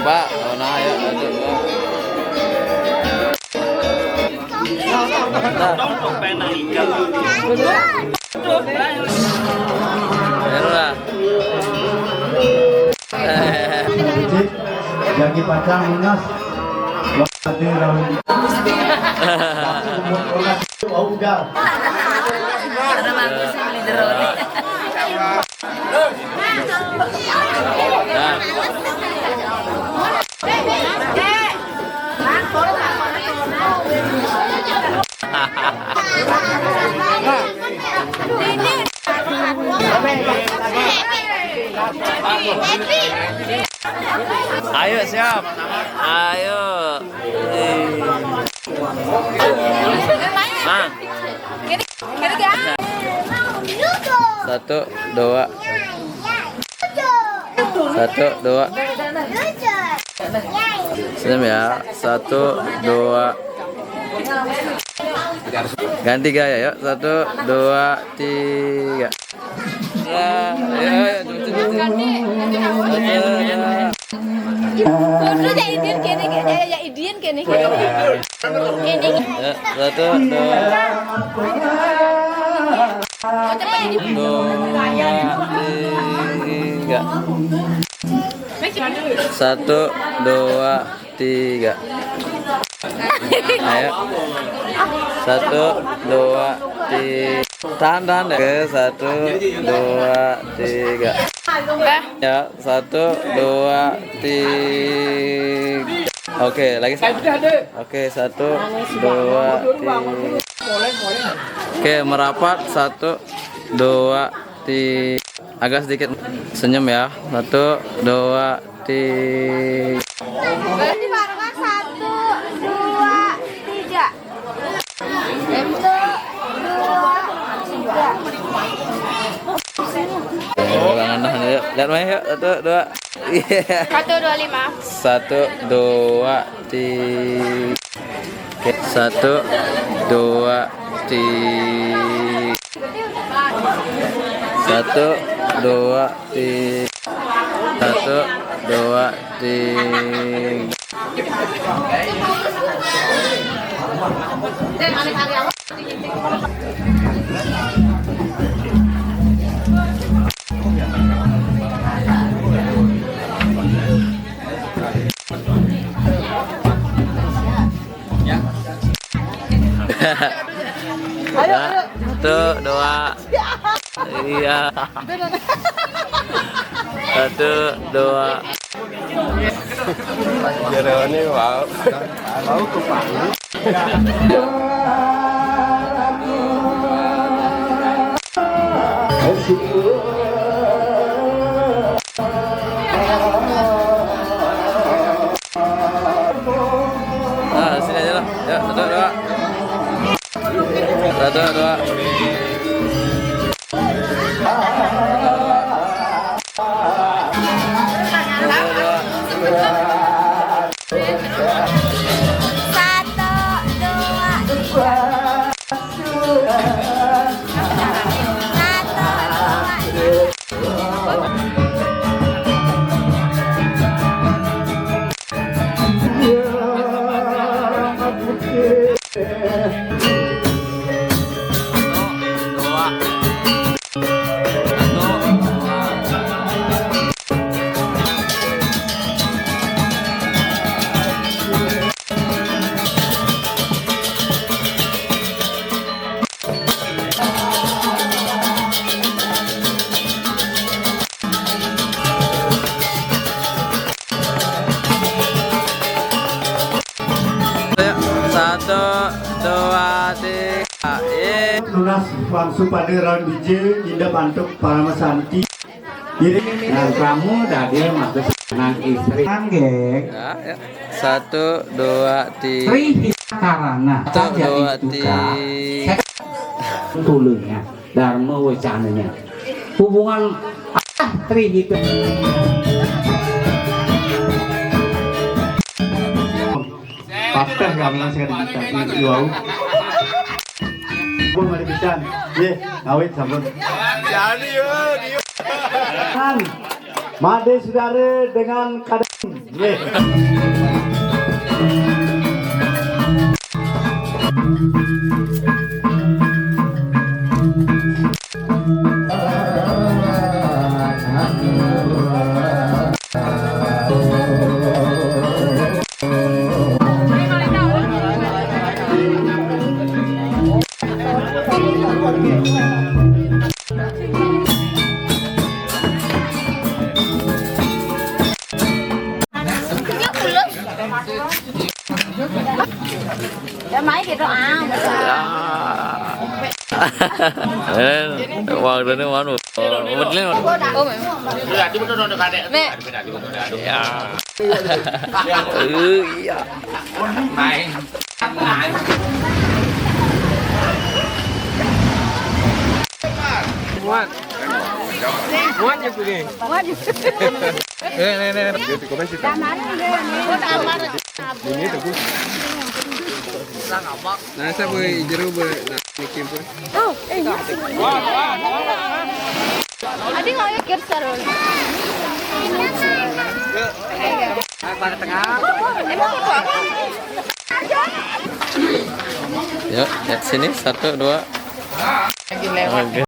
Pak, oh nah ya, Jadi pacang lunas, lokasi rawi. Udah. Karena bagus beli drone. Ayo siap, ayo. Nah. Satu, dua. Satu, dua. Senyum ya. Satu, dua. Ganti gaya yuk. Satu, dua, tiga. Ya, ayo, satu, dua. Tiga. Satu, dua, tiga. Ayo. Satu, dua, tiga. Tahan deh. Satu, dua, tiga. Ya, satu, dua, tiga. Oke, lagi. Oke, satu, dua, tiga. Oke, merapat. Satu, dua, tiga. Agak sedikit senyum ya. Satu, dua, tiga. Berarti barengan 1, 2, 3. 1, 2, 3. Lihat main yuk. Satu, dua. 1, 2, 5. Satu, dua, tiga. Oke, satu, dua, tiga. Satu, dua, tiga. Satu, dua, tiga. Satu, dua. Iya. Satu, dua. Jerone wow. Mau ke Palu. Ah, sini aja lah. Ya, satu, dua. Satu, dua. Satu, dua, tiga. Lunas langsung pada round biji indah bantuk para Santi. Nah kamu dari masuk anak istri anggek. Ya. Satu, dua, tiga. Tri karana. Satu, dua, tiga. Tulungnya, dharma wacananya. Hubungan tri itu. Pastor kami yang saya diminta. Ibu mari pisan. Ye, ngawit sampun. Jadi yo. Kan, Made saudara dengan kadang. Ye. Đã mấy cái đó à. Uang dan uang lu. Betul. Ôm mày. Mẹ. Ya. Iya. Muat ya begini. Nih. Jadi komen sih. Ini tuh. Nah, saya boleh jeru bikin pun. Oh, Adi nggak ya kerja loh. Pada tengah. Yuk, lihat sini 1, 2.